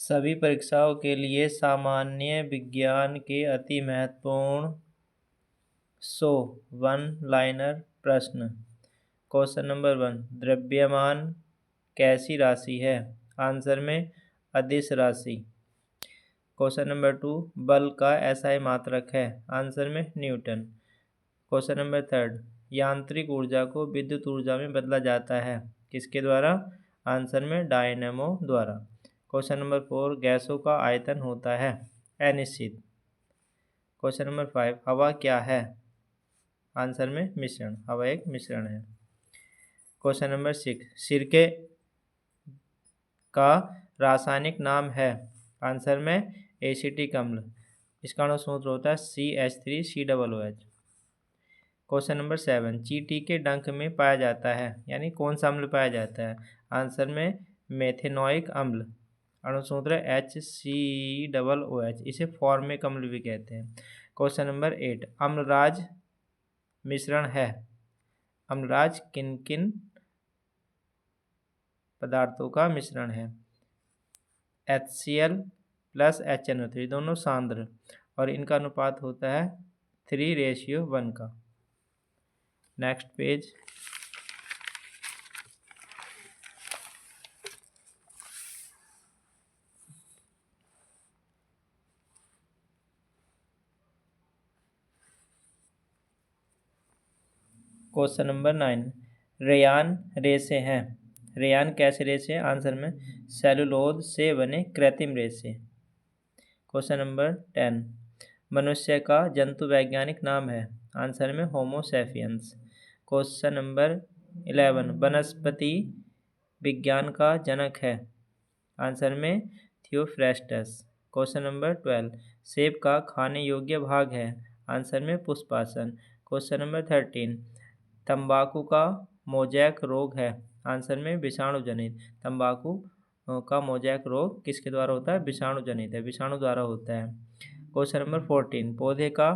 सभी परीक्षाओं के लिए सामान्य विज्ञान के अति महत्वपूर्ण 100 वन लाइनर प्रश्न। क्वेश्चन नंबर 1, द्रव्यमान कैसी राशि है? आंसर में अदिश राशि। क्वेश्चन नंबर 2, बल का एसआई मात्रक है? आंसर में न्यूटन। क्वेश्चन नंबर 3, यांत्रिक ऊर्जा को विद्युत ऊर्जा में बदला जाता है किसके द्वारा? आंसर में डायनेमो द्वारा। क्वेश्चन नंबर 4, गैसों का आयतन होता है अनिश्चित। क्वेश्चन नंबर 5, हवा क्या है? आंसर में मिश्रण। हवा एक मिश्रण है। क्वेश्चन नंबर 6, सिरके का रासायनिक नाम है? आंसर में एसिटिक अम्ल। इसका अणु सूत्र होता है CH3COOH। क्वेश्चन नंबर 7, चींटी के डंक में पाया जाता है, यानी कौन सा अम्ल पाया जाता है? आंसर में मेथेनोइक अम्ल। अणु सूत्र HCOOH। इसे फॉर्मिक अम्ल भी कहते हैं। क्वेश्चन नंबर 8, अम्लराज मिश्रण है? अम्लराज किन किन पदार्थों का मिश्रण है? HCl प्लस HNO3, दोनों सांद्र, और इनका अनुपात होता है 3:1 का। Next page. Question number 9, rayon रेशे हैं? रेयान कैसे रेशे? आंसर में सेलुलोज से बने कृत्रिम रेशे। क्वेश्चन नंबर 10, मनुष्य का जंतु वैज्ञानिक नाम है? आंसर में होमो सैपियंस। क्वेश्चन नंबर 11, वनस्पति विज्ञान का जनक है? आंसर में थियोफ्रेस्टस। क्वेश्चन नंबर 12, सेब का खाने योग्य भाग है? आंसर में पुष्पासन। क्वेश्चन नंबर 13, तंबाकू का मोजैक रोग है? आंसर में विषाणु जनित। तंबाकू का मोजैक रोग किसके द्वारा होता है? विषाणु जनित है, विषाणु द्वारा होता है। क्वेश्चन नंबर 14, पौधे का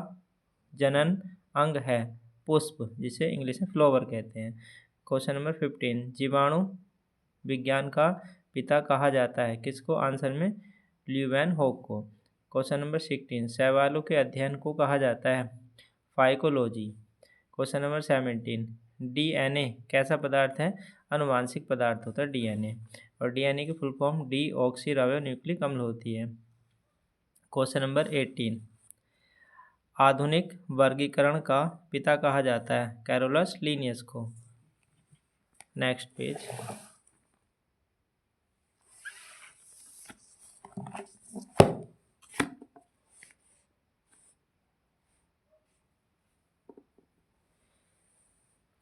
जनन अंग है? पुष्प, जिसे इंग्लिश में फ्लावर कहते हैं। क्वेश्चन नंबर 15, जीवाणु विज्ञान का पिता कहा जाता है किसको? आंसर में ल्यूवेनहोक को। क्वेश्चन नंबर 16, शैवालों के अध्ययन को कहा जाता है? फाइकोलॉजी। क्वेश्चन नंबर 17, डीएनए कैसा पदार्थ है? अनुवांशिक पदार्थ होता है डीएनए, और डीएनए की full form deoxy ribo nucleic अम्ल होती है। क्वेश्चन नंबर 18, आधुनिक वर्गीकरण का पिता कहा जाता है? कैरोलस लीनियस को। Next page.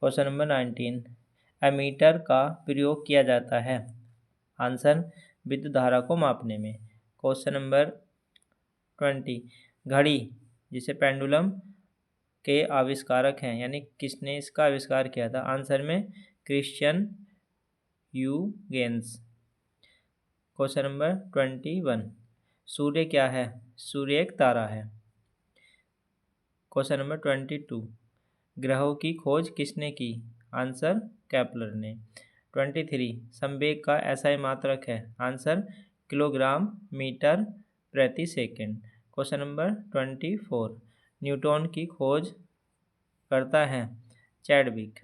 Question number 19, ammeter का प्रयोग किया जाता है? आंसर विद्युत धारा को मापने में। क्वेश्चन नंबर 20, घड़ी जिसे पेंडुलम के आविष्कारक हैं, यानी किसने इसका आविष्कार किया था? आंसर में क्रिश्चियन ह्यूगेंस। क्वेश्चन नंबर 21, सूर्य क्या है? सूर्य एक तारा है। क्वेश्चन नंबर 22, ग्रहों की खोज किसने की? आंसर केपलर ने। 23, संवेग का एसआई मात्रक है? आंसर किलोग्राम मीटर प्रति सेकंड। क्वेश्चन नंबर 24, न्यूटन की खोज करता है चैडविक।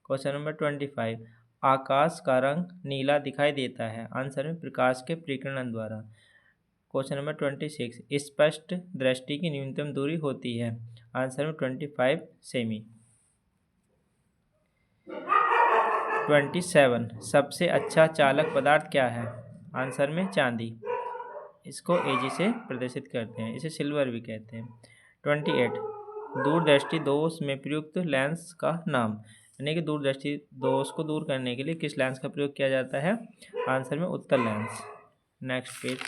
क्वेश्चन नंबर 25, आकाश का रंग नीला दिखाई देता है? आंसर में प्रकाश के प्रकीर्णन द्वारा। क्वेश्चन नंबर 26, स्पष्ट दृष्टि की न्यूनतम दूरी होती है? आंसर में 25 सेमी। 27, सबसे अच्छा चालक पदार्थ क्या है? आंसर में चांदी। इसको एजी से प्रदर्शित करते हैं, इसे सिल्वर भी कहते हैं। 28, दूरदृष्टि दोष में प्रयुक्त लेंस का नाम? यानी कि दूरदृष्टि दोष को दूर करने के लिए किस लेंस का प्रयोग किया जाता है? आंसर में उत्तल lens. Next page.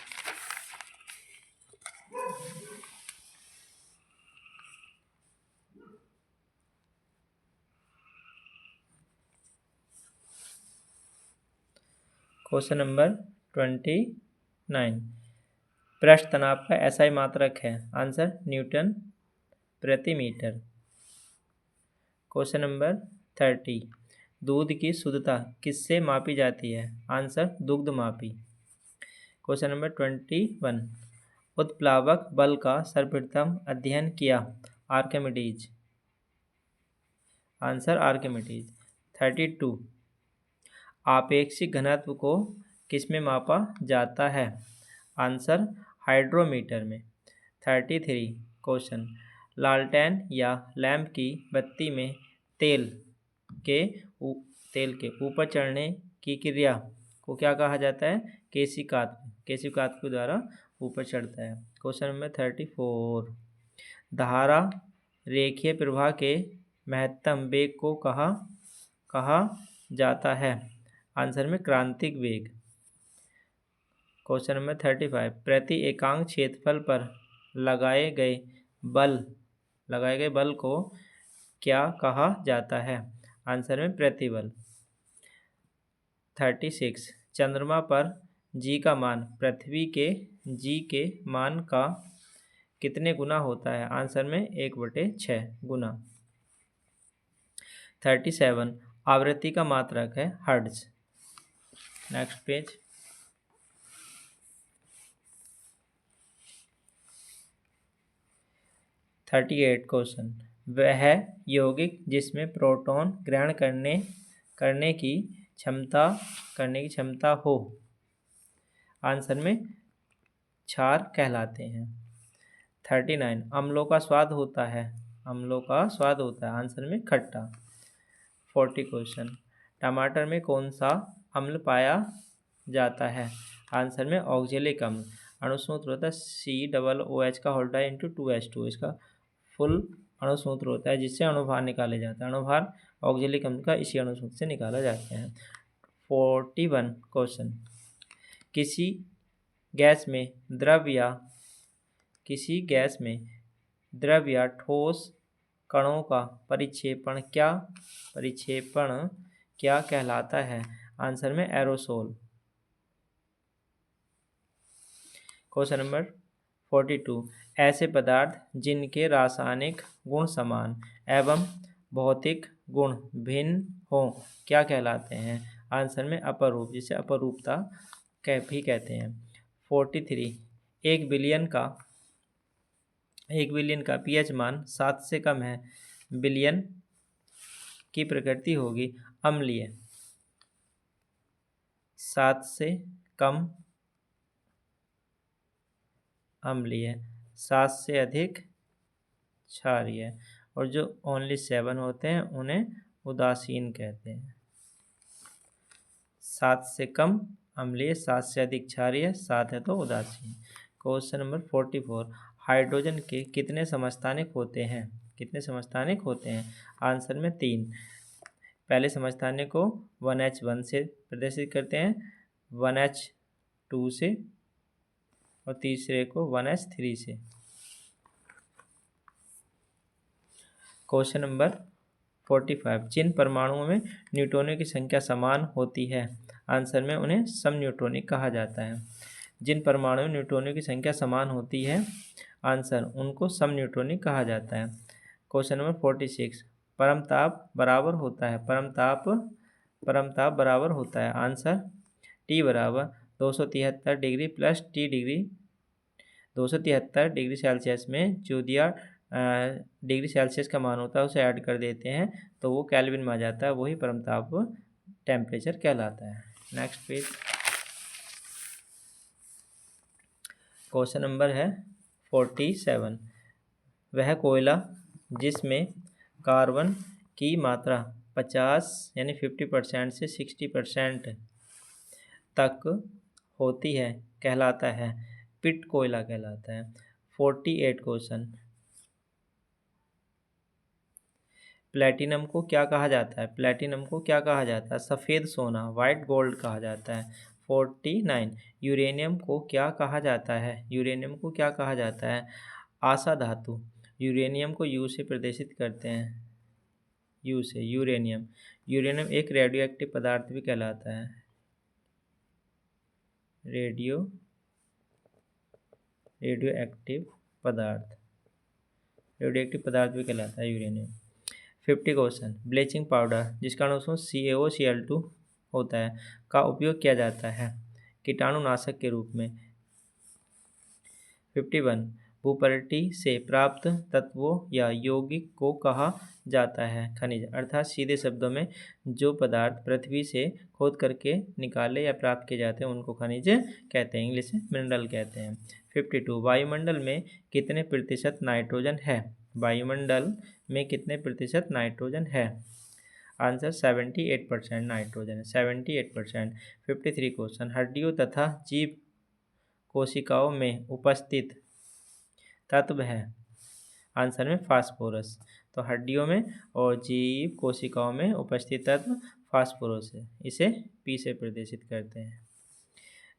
Question number 29, पृष्ठ तनाव का एसआई मात्रक है? आंसर न्यूटन प्रति मीटर। क्वेश्चन नंबर 30, दूध की शुद्धता किससे मापी जाती है? आंसर दुग्ध मापी। क्वेश्चन नंबर 21, उत्प्लावक बल का सर्वप्रथम अध्ययन किया? आर्किमिडीज। Answer Archimedes. 32, आपेक्षिक घनत्व को किसमें मापा जाता है? आंसर हाइड्रोमीटर में। 33 क्वेश्चन, लालटेन या लैंप की बत्ती में तेल के ऊपर चढ़ने की क्रिया को क्या कहा जाता है? केशिकात्म के द्वारा ऊपर चढ़ता है। क्वेश्चन नंबर 34, धारा रेखीय प्रवाह के महत्तम वेग को कहा जाता है? आंसर में क्रांतिक वेग। क्वेश्चन नंबर 35, प्रति एकांक क्षेत्रफल पर लगाए गए बल को क्या कहा जाता है? आंसर में प्रतिबल। 36, चंद्रमा पर जी का मान पृथ्वी के जी के मान का कितने गुना होता है? आंसर में 1/6 गुना। 37, आवृत्ति का मात्रक है हर्ट्ज। Next page. 38 क्वेश्चन, वह यौगिक जिसमें प्रोटॉन ग्रहण करने की क्षमता हो? आंसर में क्षार कहलाते हैं। 39, अम्लों का स्वाद होता है? आंसर में खट्टा। 40 क्वेश्चन, टमाटर में कौन सा अम्ल पाया जाता है? आंसर में ऑक्जेलिक अम्ल। अणुसूत्र होता है COOH का होल्ड है इंटू 2H2, इसका फुल अणुसूत्र होता है जिससे अणुभार निकाले जाता है। अणुभार ऑक्जेलिक अम्ल का इसी अणुसूत्र से निकाला जाता है। 41 क्वेश्चन, किसी गैस में द्रव या ठोस कणों का परिक्षेपण क्या कहलाता है? आंसर में एरोसोल। क्वेश्चन नंबर 42, ऐसे पदार्थ जिनके रासायनिक गुण समान एवं भौतिक गुण भिन्न हों क्या कहलाते हैं? आंसर में अपरूप, जिसे अपरूपता भी कहते हैं। 43, 1 बिलियन का pH मान 7 से कम है, बिलियन की प्रकृति होगी अम्लीय, 7 से कम अम्लीय, 7 से अधिक क्षारीय, और जो ओनली 7 होते हैं उन्हें उदासीन कहते हैं। 7 से कम अम्लीय, 7 से अधिक क्षारीय, 7 है तो उदासीन। क्वेश्चन नंबर 44, हाइड्रोजन के कितने समस्थानिक होते हैं? आंसर में 3। पहले समस्थानिक को 1H1 से प्रदर्शित करते हैं, 1H2 से, और तीसरे को 1H3 से। क्वेश्चन नंबर 45, जिन परमाणुओं में न्यूट्रॉनों की संख्या समान होती है? आंसर में उन्हें समन्यूट्रॉनिक कहा जाता है। जिन परमाणुओं में न्यूट्रॉनों की संख्या समान होती है, आंसर उनको समन्यूट्रॉनिक कहा जाता है। क्वेश्चन नंबर 46, परमताप बराबर होता है? आंसर T बराबर 273 degree plus T degree, 273 degree Celsius में जो दिया डिग्री सेल्सियस का मान होता है उसे ऐड कर देते हैं तो वो केल्विन में आ जाता है, वही परमताप टेम्परेचर कहलाता है। Next page. क्वेश्चन नंबर है 47, वह कोयला जिसमें कार्बन की मात्रा 50 यानी 50% से 60% तक होती है कहलाता है? पिट कोयला कहलाता है। 48 क्वेश्चन, प्लेटिनम को क्या कहा जाता है? सफ़ेद सोना, वाइट गोल्ड कहा जाता है। 49, यूरेनियम को क्या कहा जाता है? आशा धातु। यूरेनियम को U से प्रदर्शित करते हैं, U से, यूरेनियम एक रेडियो एक्टिव पदार्थ भी कहलाता है, रेडियो एक्टिव पदार्थ भी कहलाता है यूरेनियम। 50 क्वेश्चन, ब्लीचिंग पाउडर जिसका अणुसूत्र CaOCl2 होता है का उपयोग किया जाता है? कीटाणुनाशक के रूप में। 51 भूपर्टी से प्राप्त तत्वों या यौगिक को कहा जाता है खनिज, अर्थात सीधे शब्दों में जो पदार्थ पृथ्वी से खोद करके निकाले या प्राप्त किए जाते हैं उनको खनिज कहते हैं, इंग्लिश में मिनरल कहते हैं। 52 वायुमंडल में कितने प्रतिशत नाइट्रोजन है? वायुमंडल में कितने प्रतिशत नाइट्रोजन है? आंसर 78% नाइट्रोजन है, 78%। 53 क्वेश्चन हड्डियों तथा जीव कोशिकाओं में उपस्थित तत्व है? आंसर में फास्फोरस। तो हड्डियों में और जीव कोशिकाओं में उपस्थित तत्व फास्फोरस है, इसे पी से प्रदर्शित करते हैं।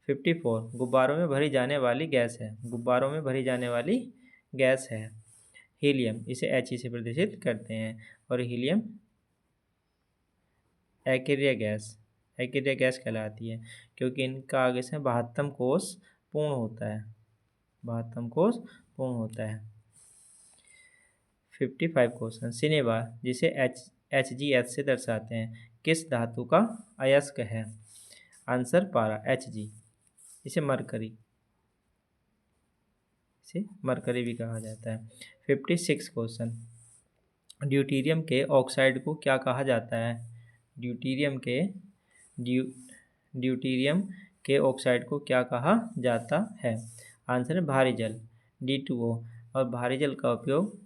54 गुब्बारों में भरी जाने वाली गैस है? गुब्बारों में भरी जाने वाली गैस है हीलियम, इसे He से प्रदर्शित करते हैं। और हीलियम एक्रिय गैस कहलाती है क्योंकि इनका आगे से 72 कोष पूर्ण होता है, 72 कोष पूर्ण होता है। 55 क्वेश्चन सिनेमा जिसे HgH से दर्शाते हैं किस धातु का अयस्क है? आंसर पारा Hg, इसे मरकरी भी कहा जाता है। 56 क्वेश्चन ड्यूटीरियम के ऑक्साइड को क्या कहा जाता है? ड्यूटीरियम के ऑक्साइड को क्या कहा जाता है? आंसर है भारी जल, D2O। और भारी जल का उपयोग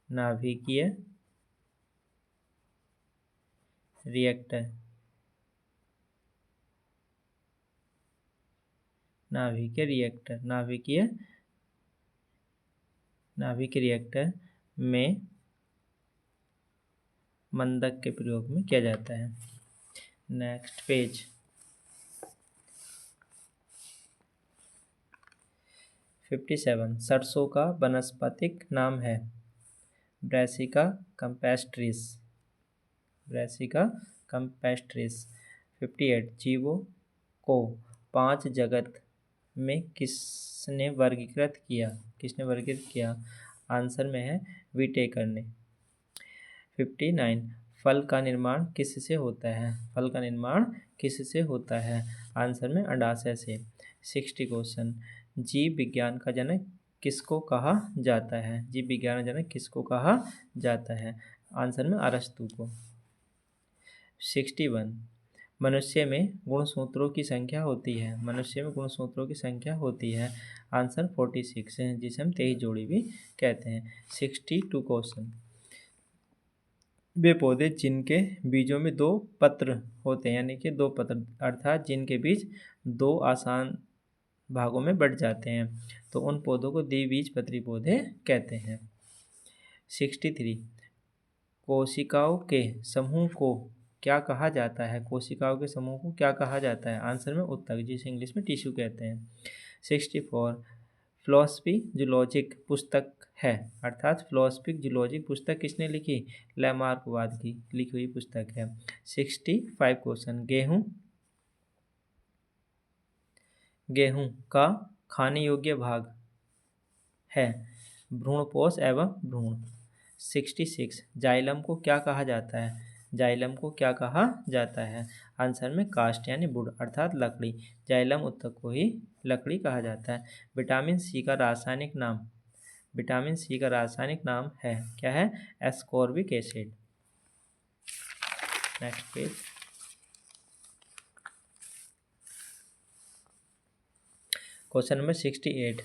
नाभिकीय रिएक्टर में मंदक के प्रयोग में किया जाता है। Next page. 57 सरसों का वनस्पतिक नाम है? Brassica campestris. 58 जीवों को 5 जगत में किसने वर्गीकृत किया? आंसर में है विटेकर ने। 59 फल का निर्माण किससे होता है? आंसर में अंडाशय से। 60 क्वेश्चन जीव विज्ञान का जनक किसको कहा जाता है? आंसर में अरस्तु को। 61 मनुष्य में गुणसूत्रों की संख्या होती है? आंसर 46 है, जिसे हम 23 जोड़ी भी कहते हैं। 62 क्वेश्चन वे पौधे जिनके बीजों में 2 पत्र होते हैं, यानी कि 2 पत्र अर्थात जिनके बीज 2 आसान भागों में बढ़ जाते हैं, तो उन पौधों को द्विबीजपत्री पौधे कहते हैं। 63 कोशिकाओं के समूह को क्या कहा जाता है? आंसर में उत्तक, जिसे इंग्लिश में टिश्यू कहते हैं। 64 फिलॉसफी जूलॉजिक पुस्तक है, अर्थात फिलॉसफी जूलॉजिक पुस्तक किसने लिखी? लैमार्कवाद की लिखी हुई पुस्तक है। 65 क्वेश्चन गेहूं का खाने योग्य भाग है? भ्रूणपोष एवं भ्रूण। 66 जाइलम को क्या कहा जाता है? आंसर में कास्ट यानी वुड अर्थात लकड़ी, जाइलम उत्तक को ही लकड़ी कहा जाता है। विटामिन सी का रासायनिक नाम है क्या है? Ascorbic acid. Next page. Question number 68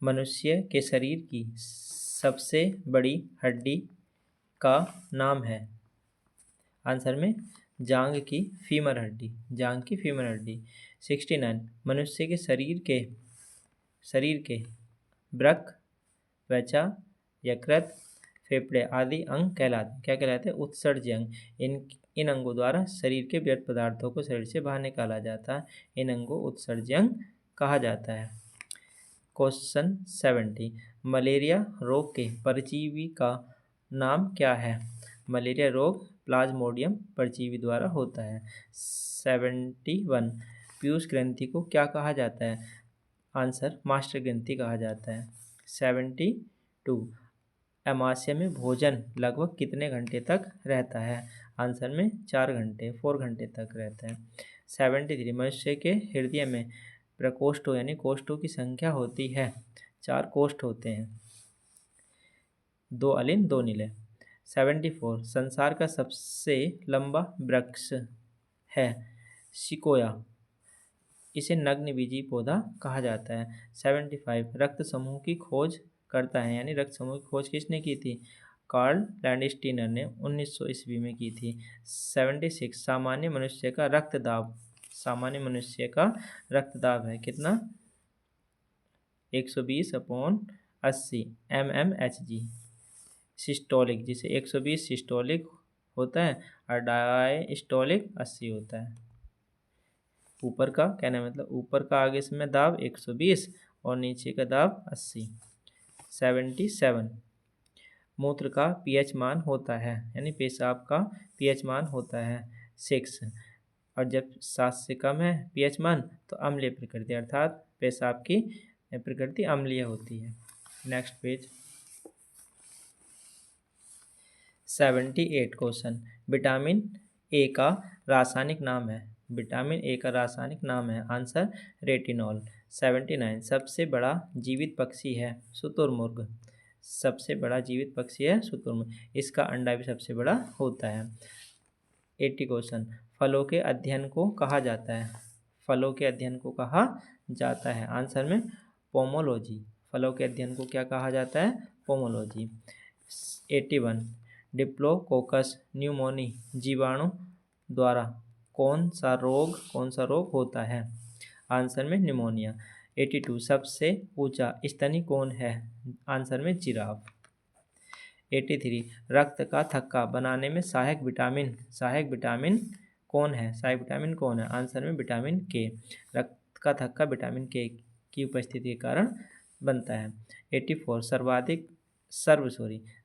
मनुष्य के शरीर की सबसे बड़ी हड्डी का नाम है? आंसर में जांघ की फीमर हड्डी। 69 मनुष्य के शरीर के वृक्क, त्वचा, यकृत, फेफड़े आदि अंग कहलाते हैं उत्सर्जी अंग। इन अंगों द्वारा शरीर के व्यर्थ पदार्थों को शरीर से बाहर निकाला जाता है, इन अंगों उत्सर्जी अंग कहा जाता है। क्वेश्चन 70 मलेरिया रोग के परजीवी का नाम क्या है? मलेरिया रोग प्लाज्मोडियम परजीवी द्वारा होता है। 71 पीयूष ग्रंथि को क्या कहा जाता है? आंसर मास्टर ग्रंथि कहा जाता है। 72 अमाशय में भोजन लगभग कितने घंटे तक रहता है? आंसर में 4 घंटे 4 घंटे तक रहता है। 73 मनुष्य के हृदय में प्रकोष्ठों यानी कोष्ठों की संख्या होती है। 4 कोष्ठ होते हैं, 2 अलिंद 2 नीले। 74 संसार का सबसे लंबा वृक्ष है सिकोया, इसे नग्नबीजी पौधा कहा जाता है। 75 रक्त समूह की खोज करता है, यानी रक्त समूह की खोज किसने की थी? कार्ल लैंडस्टीनर ने 1900 ईस्वी में की थी। 76 सामान्य मनुष्य का रक्तदाब, सामान्य मनुष्य का रक्तदाब है कितना? 120/80 mmHg। सिस्टोलिक, जिसे 120 सिस्टोलिक होता है और डायस्टोलिक 80 होता है। ऊपर का कहने मतलब ऊपर का आगे से में दाब 120 और नीचे का दाब 80। 77 मूत्र का पीएच मान होता है, यानी पेशाब का पीएच मान होता है 6, और जब 7 से कम है पीएच मान तो अम्लीय प्रकृति, अर्थात पेशाब की प्रकृति अम्लीय होती है। Next page. 78 question, vitamin A का रासायनिक नाम है। विटामिन ए का रासायनिक नाम है, आंसर रेटिनॉल। 79 सबसे बड़ा जीवित पक्षी है शुतुरमुर्ग। सबसे बड़ा जीवित पक्षी है शुतुरमुर्ग, इसका अंडा भी सबसे बड़ा होता है। 80 क्वेश्चन, फलों के अध्ययन को कहा जाता है। फलों के अध्ययन को कहा जाता है, आंसर में पोमोलॉजी। फलों के अध्ययन को क्या कहा जाता है? पोमोलॉजी। 81 डिप्लोकोकस न्यूमोनी जीवाणु द्वारा कौन सा रोग होता है? आंसर में निमोनिया। 82 सबसे ऊंचा स्तनी कौन है? आंसर में जिराफ। 83 रक्त का थक्का बनाने में सहायक विटामिन कौन है? सहायक विटामिन कौन है? आंसर में विटामिन के। रक्त का थक्का विटामिन के की उपस्थिति के कारण बनता है। 84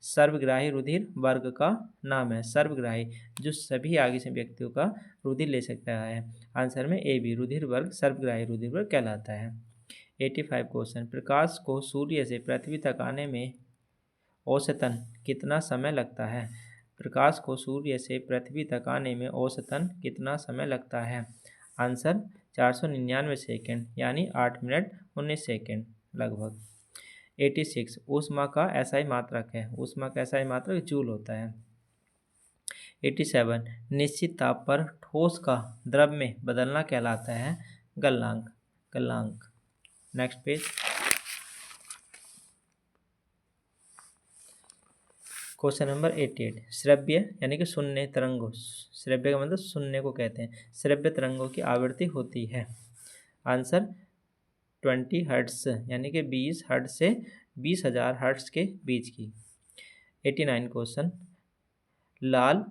सर्वग्राही रुधिर वर्ग का नाम है। सर्वग्राही जो सभी आगे से व्यक्तियों का रुधिर ले सकता है, आंसर में ए बी रुधिर वर्ग सर्वग्राही रुधिर वर्ग कहलाता है। 85 क्वेश्चन, प्रकाश को सूर्य से पृथ्वी तक आने में औसतन कितना समय लगता है? प्रकाश को सूर्य से पृथ्वी तक आने में औसतन कितना समय लगता है? आंसर 499 सेकेंड, यानी 8 मिनट 19 सेकेंड लगभग। 86 ऊष्मा का एसआई मात्रक है। ऊष्मा का एसआई मात्रक जूल होता है। 87 निश्चित ताप पर ठोस का द्रव में बदलना कहलाता है गलनांक। Next page. क्वेश्चन नंबर 88 श्रव्य यानी कि सुनने तरंगों, श्रव्य का मतलब सुनने को कहते हैं, श्रव्य तरंगों की आवृत्ति होती है, आंसर 20 हर्ट्स यानी कि 20 हर्ट्ज से 20,000 हर्ट्ज के बीच की। 89 क्वेश्चन, लाल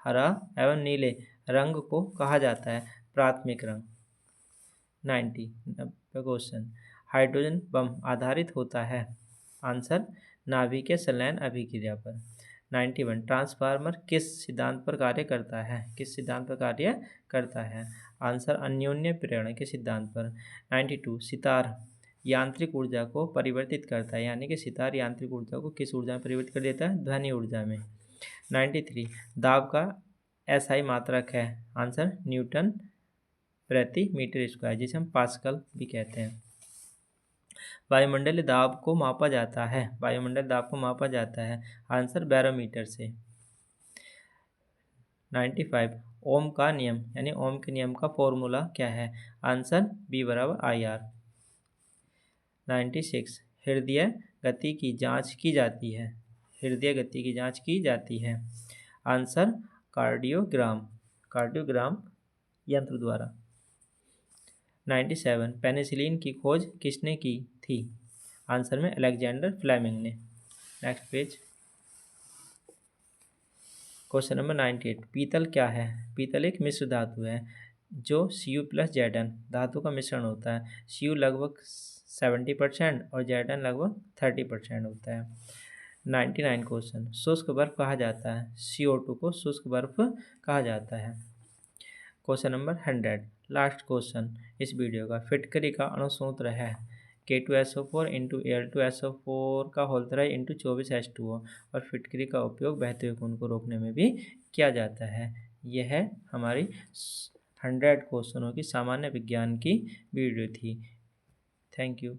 हरा एवं नीले रंग को कहा जाता है प्राथमिक रंग। 90 क्वेश्चन, हाइड्रोजन बम आधारित होता है, आंसर नाभिकीय संलयन अभिक्रिया पर। 91 ट्रांसफार्मर किस सिद्धांत पर कार्य करता है? किस सिद्धांत पर कार्य करता है? आंसर अन्योन्य प्रेरणा के सिद्धांत पर। 92 सितार यांत्रिक ऊर्जा को परिवर्तित करता है, यानी कि सितार यांत्रिक ऊर्जा को किस ऊर्जा में परिवर्तित कर देता है? ध्वनि ऊर्जा में। 93 दाब का एसआई मात्रक है, आंसर न्यूटन प्रति मीटर स्क्वायर, जिसे हम पास्कल भी कहते हैं। वायुमंडलीय दाब को मापा जाता है, वायुमंडल दाब को मापा जाता है, आंसर बैरोमीटर से। 95 ओम का नियम यानी ओम के नियम का फॉर्मूला क्या है? Answer B = IR। 96 हृदय गति की जांच की जाती है, हृदय गति की जांच की जाती है, आंसर कार्डियोग्राम यंत्र द्वारा। 97 पेनिसिलिन की खोज किसने की थी? आंसर में अलेक्जेंडर फ्लेमिंग ने। Next page. क्वेश्चन नंबर 98 पीतल क्या है? पीतल एक मिश्र धातु है जो Cu + Zn धातु का मिश्रण होता है। Cu लगभग 70% और Zn लगभग 30% होता है। 99 क्वेश्चन, शुष्क बर्फ कहा जाता है, CO2 को शुष्क बर्फ कहा जाता है। क्वेश्चन नंबर 100 लास्ट क्वेश्चन इस वीडियो का, फिटकरी का अणुसूत्र है K2SO4 इंटू Al2SO4 का होल थ्राई इंटू 24H2O। और फिटकरी का उपयोग बहते हुए खून को रोकने में भी किया जाता है। यह है हमारी 100 क्वेश्चनों की सामान्य विज्ञान की वीडियो थी। Thank you.